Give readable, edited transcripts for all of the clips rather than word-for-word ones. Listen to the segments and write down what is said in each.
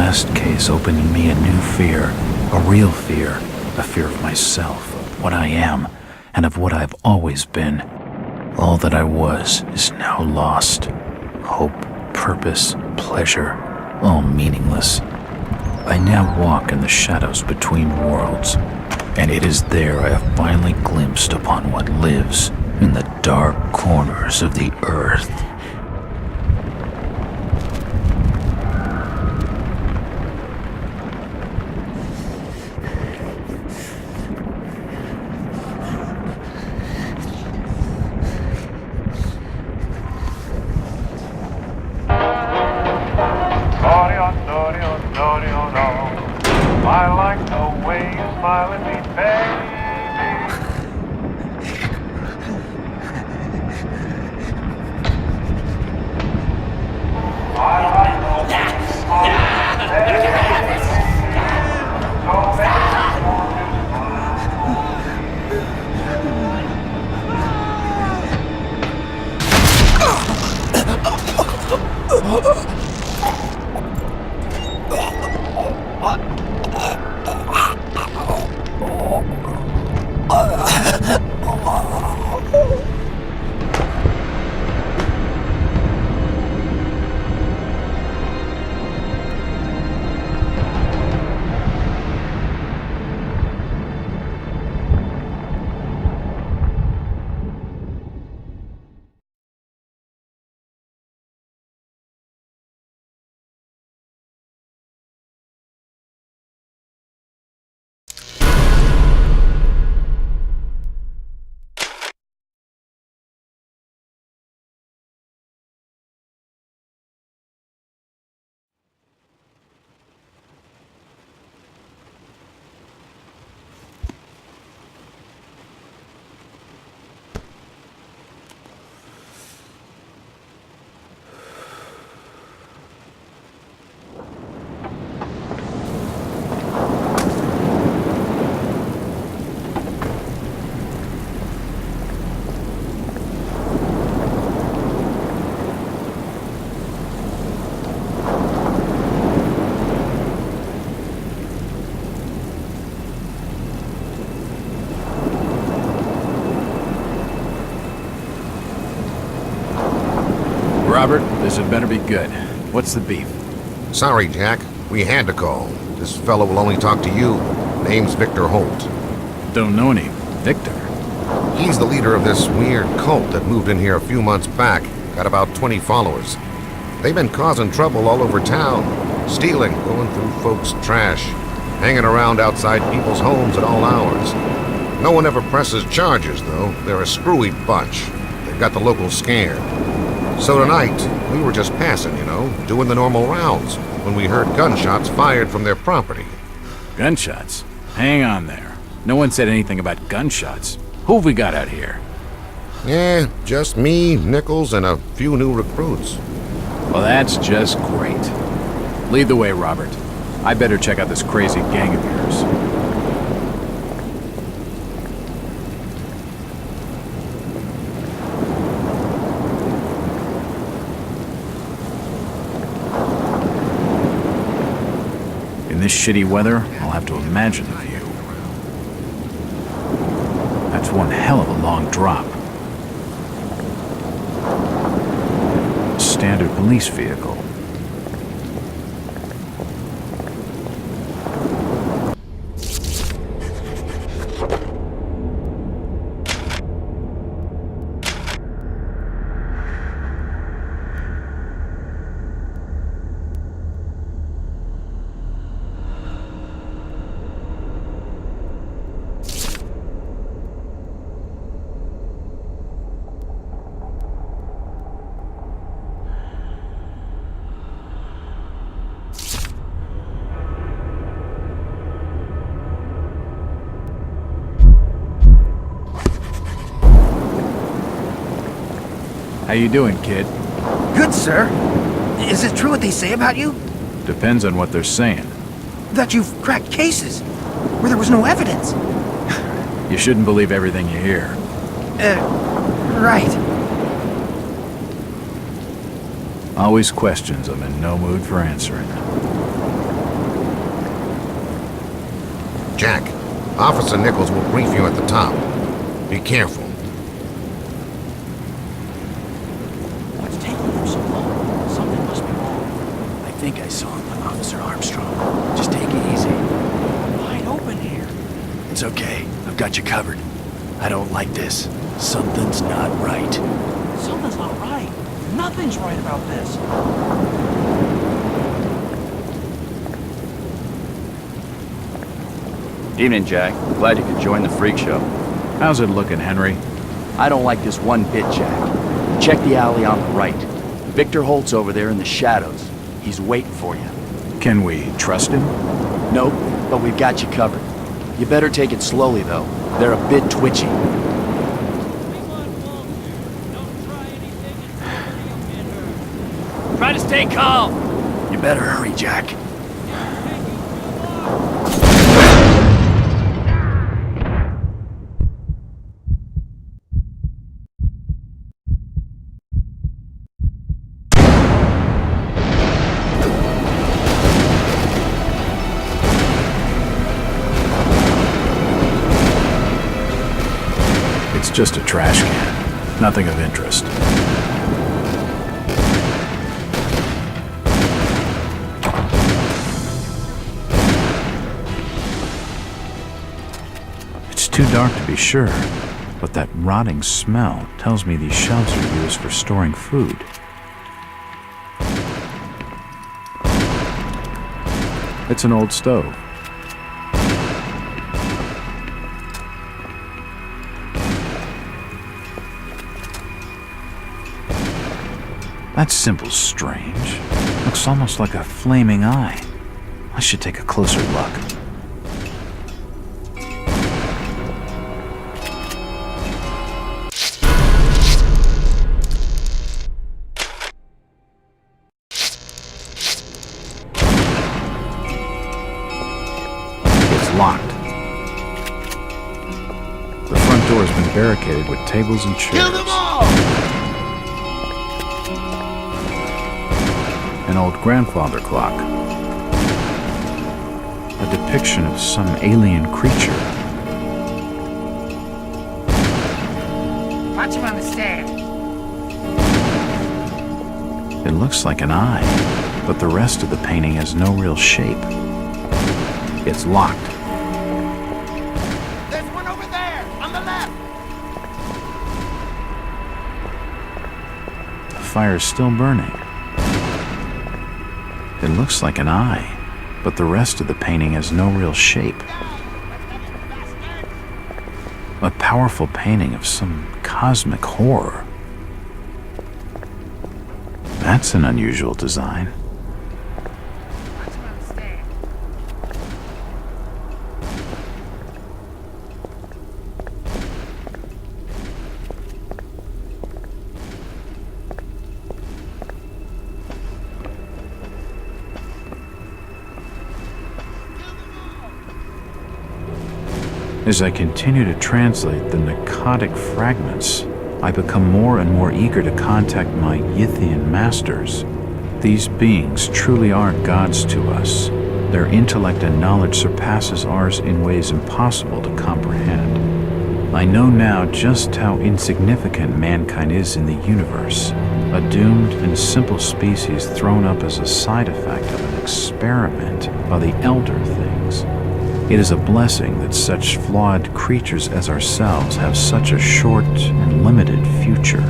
last case opened in me a new fear, a real fear, a fear of myself, of what I am, and of what I've always been. All that I was is now lost. Hope, purpose, pleasure, all meaningless. I now walk in the shadows between worlds, and it is there I have finally glimpsed upon what lives in the dark corners of the earth. I like the way you smile at me, baby. I like the way you smile at me, baby. So baby, won't you smile? Robert, this had better be good. What's the beef? Sorry, Jack. We had to call. This fellow will only talk to you. Name's Victor Holt. Don't know any Victor. He's the leader of this weird cult that moved in here a few months back. Got about 20 followers. They've been causing trouble all over town. Stealing, going through folks' trash, hanging around outside people's homes at all hours. No one ever presses charges, though. They're a screwy bunch. They've got the locals scared. So tonight, we were just passing, doing the normal rounds, when we heard gunshots fired from their property. Gunshots? Hang on there. No one said anything about gunshots. Who have we got out here? Just me, Nichols, and a few new recruits. Well, that's just great. Lead the way, Robert. I better check out this crazy gang of yours. In this shitty weather, I'll have to imagine the view. That's one hell of a long drop. Standard police vehicle. How you doing, kid? Good, sir. Is it true what they say about you? Depends on what they're saying. That you've cracked cases where there was no evidence. You shouldn't believe everything you hear. Right. Always questions I'm in no mood for answering. Jack, Officer Nichols will brief you at the top. Be careful. What's taking him so long? Something must be wrong. I think I saw him with Officer Armstrong. Just take it easy. Wide open here. It's okay. I've got you covered. I don't like this. Something's not right. Something's not right. Nothing's right about this. Evening, Jack. Glad you could join the freak show. How's it looking, Henry? I don't like this one bit, Jack. Check the alley on the right. Victor Holt's over there in the shadows. He's waiting for you. Can we trust him? Nope, but we've got you covered. You better take it slowly, though. They're a bit twitchy. Try to stay calm. You better hurry, Jack. It's just a trash can. Nothing of interest. It's too dark to be sure, but that rotting smell tells me these shelves are used for storing food. It's an old stove. That symbol's strange. Looks almost like a flaming eye. I should take a closer look. It's locked. The front door has been barricaded with tables and chairs. Kill them all! An old grandfather clock. A depiction of some alien creature. Watch him on the stairs. It looks like an eye, but the rest of the painting has no real shape. It's locked. There's one over there, on the left. The fire's still burning. It looks like an eye, but the rest of the painting has no real shape. A powerful painting of some cosmic horror. That's an unusual design. Watch him on the stairs. As I continue to translate the narcotic fragments, I become more and more eager to contact my Yithian masters. These beings truly are gods to us. Their intellect and knowledge surpasses ours in ways impossible to comprehend. I know now just how insignificant mankind is in the universe, a doomed and simple species thrown up as a side effect of an experiment by the elder things. It is a blessing that such flawed creatures as ourselves have such a short and limited future.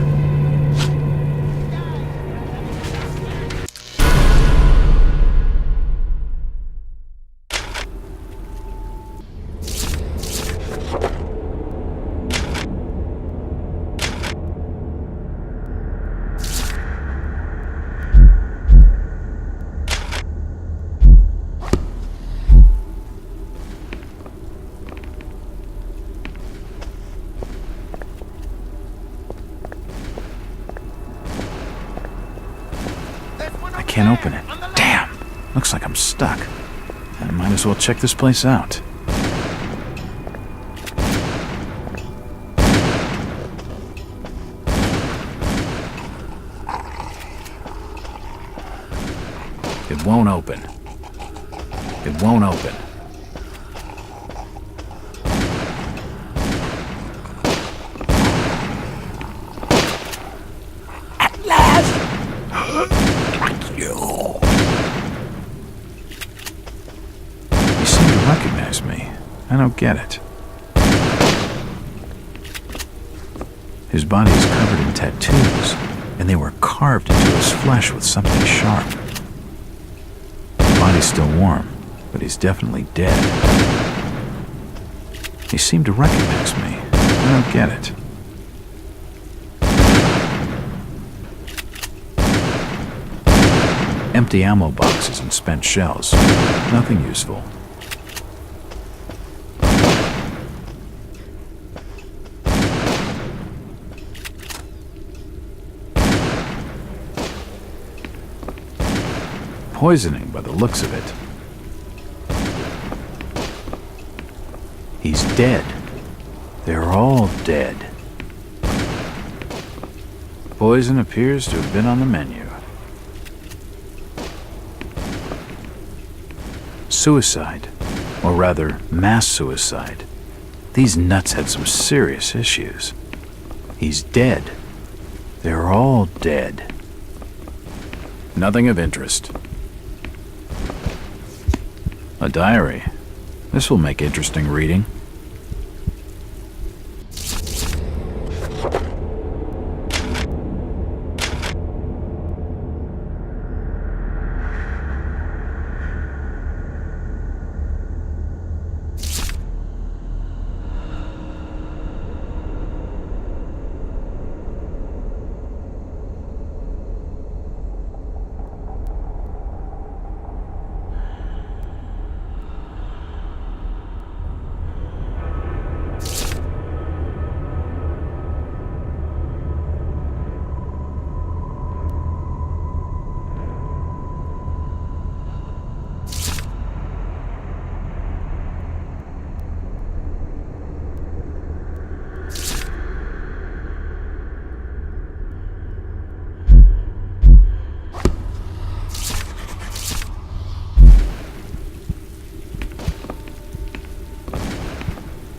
Can't open it. Damn! Looks like I'm stuck. I might as well check this place out. It won't open. It won't open. recognize me? I don't get it. His body is covered in tattoos, and they were carved into his flesh with something sharp. The body's still warm, but he's definitely dead. He seemed to recognize me. I don't get it. Empty ammo boxes and spent shells. Nothing useful. Poisoning by the looks of it. He's dead. They're all dead. Poison appears to have been on the menu. Suicide, or rather, mass suicide. These nuts had some serious issues. He's dead. They're all dead. Nothing of interest. A diary. This will make interesting reading.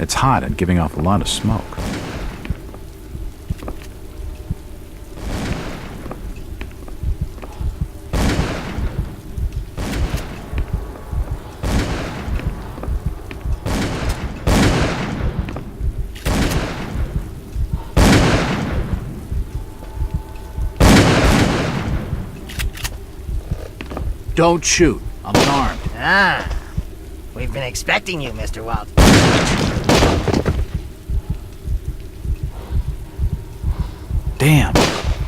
It's hot and giving off a lot of smoke. Don't shoot. I'm unarmed. Ah, we've been expecting you, Mr. Walt. Damn,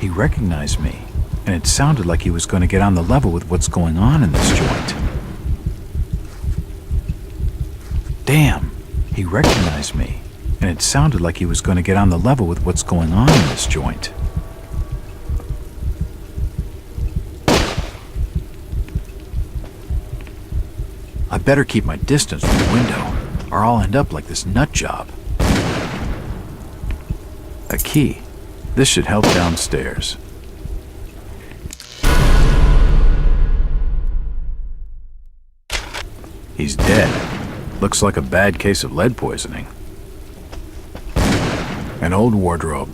he recognized me, and it sounded like he was going to get on the level with what's going on in this joint. Damn, he recognized me, and it sounded like he was going to get on the level with what's going on in this joint. I better keep my distance from the window, or I'll end up like this nut job. A key. This should help downstairs. He's dead. Looks like a bad case of lead poisoning. An old wardrobe.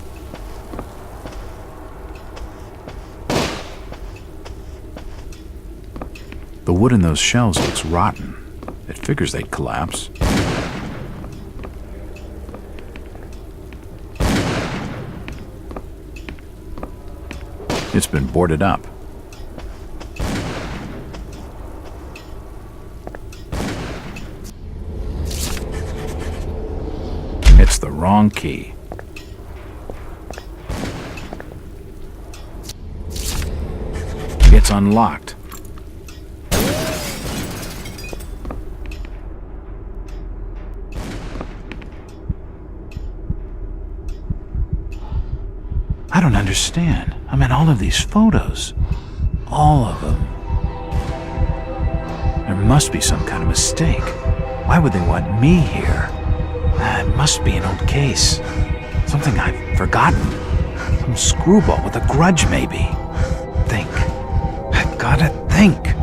The wood in those shelves looks rotten. It figures they'd collapse. It's been boarded up. It's the wrong key. It's unlocked. I don't understand. I mean, all of these photos. All of them. There must be some kind of mistake. Why would they want me here? It must be an old case. Something I've forgotten. Some screwball with a grudge, maybe. Think. I've gotta think.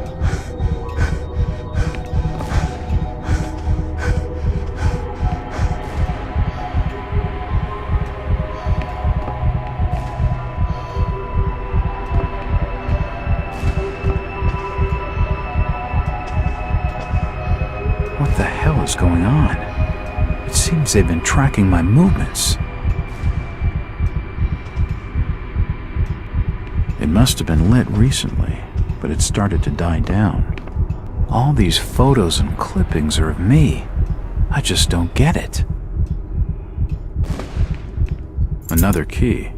What the hell is going on? It seems they've been tracking my movements. It must have been lit recently, but it started to die down. All these photos and clippings are of me. I just don't get it. Another key.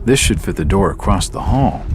This should fit the door across the hall.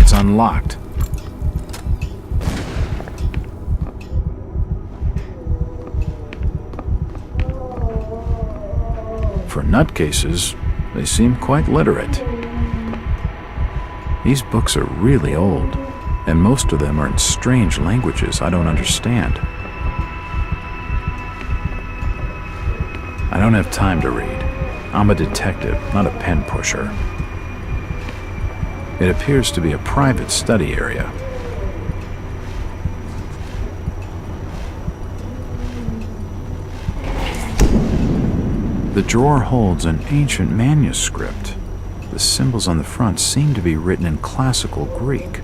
It's unlocked. For nutcases, they seem quite literate. These books are really old, and most of them are in strange languages I don't understand. I don't have time to read. I'm a detective, not a pen pusher. It appears to be a private study area. The drawer holds an ancient manuscript. The symbols on the front seem to be written in classical Greek.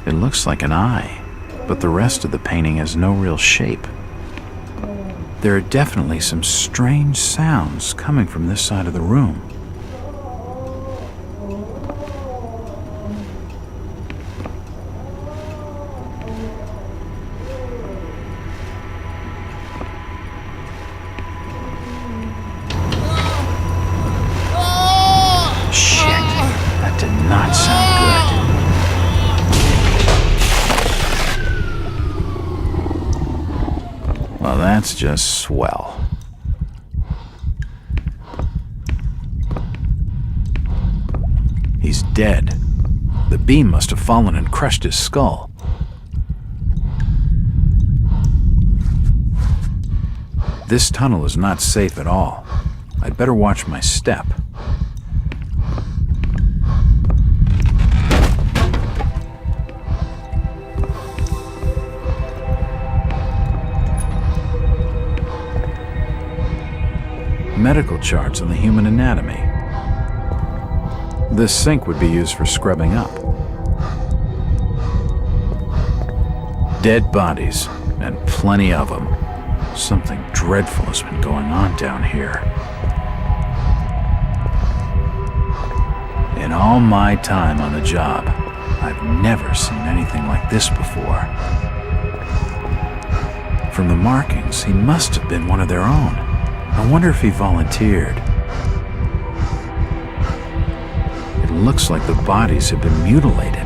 It looks like an eye, but the rest of the painting has no real shape. there are definitely some strange sounds coming from this side of the room. Shit, that did not sound good. Well, that's just swell. He's dead. The beam must have fallen and crushed his skull. This tunnel is not safe at all. I'd better watch my step. Medical charts on the human anatomy. This sink would be used for scrubbing up. Dead bodies, and plenty of them. Something dreadful has been going on down here. In all my time on the job, I've never seen anything like this before. From the markings, he must have been one of their own. I wonder if he volunteered. It looks like the bodies have been mutilated.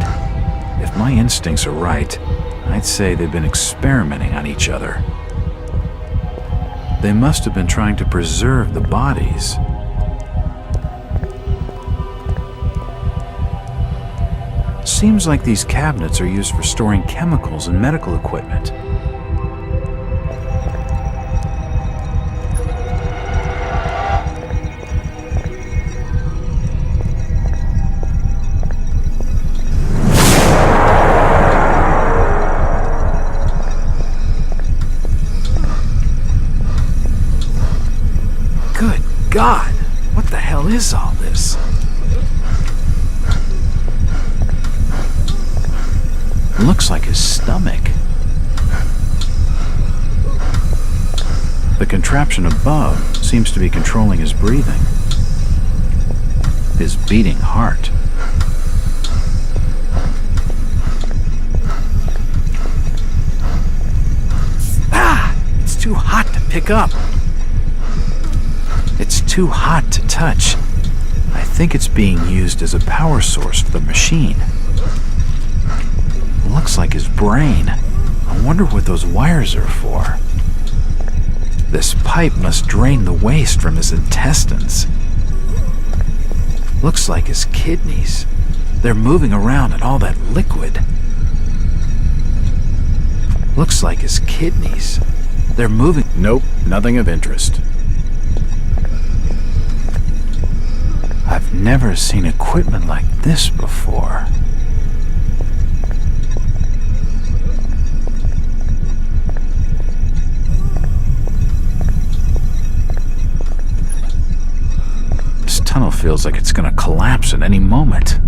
If my instincts are right, I'd say they've been experimenting on each other. They must have been trying to preserve the bodies. Seems like these cabinets are used for storing chemicals and medical equipment. Good God, what the hell is all this? Looks like his stomach. The contraption above seems to be controlling his breathing. His beating heart. Ah! It's too hot to pick up. It's too hot to touch. I think it's being used as a power source for the machine. Looks like his brain. I wonder what those wires are for. This pipe must drain the waste from his intestines. Looks like his kidneys. They're moving around in all that liquid. Looks like his kidneys. They're moving. Nope, nothing of interest. I've never seen equipment like this before. This tunnel feels like it's gonna collapse at any moment.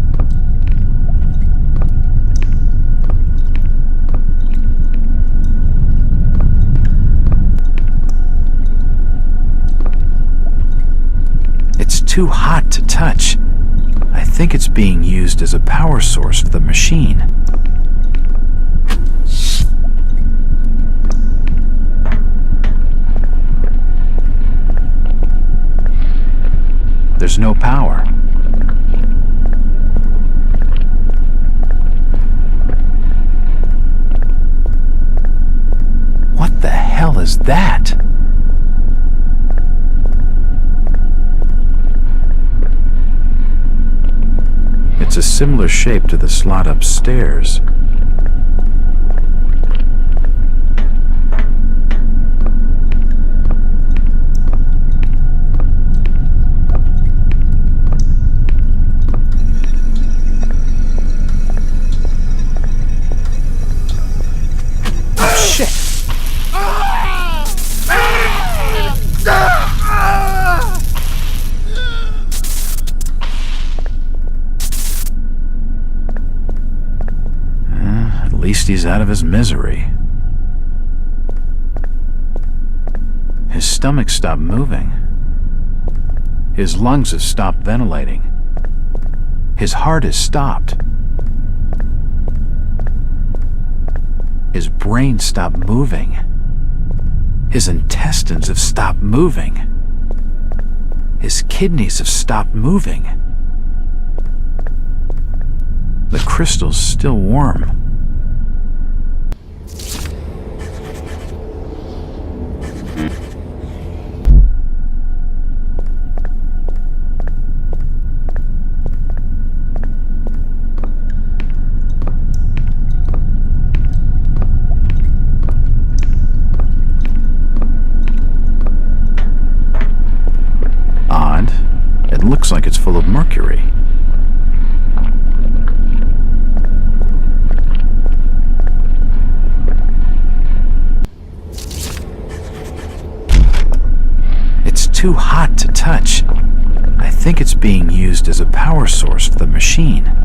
It's too hot to touch. I think it's being used as a power source for the machine. There's no power. What the hell is that? It's a similar shape to the slot upstairs. Oh, shit! At least he's out of his misery. stomach stopped moving. His lungs have stopped ventilating. His heart has stopped. His brain stopped moving. His intestines have stopped moving. His kidneys have stopped moving. The crystal's still warm. Odd. It looks like it's full of mercury. It's too hot to touch. I think it's being used as a power source for the machine.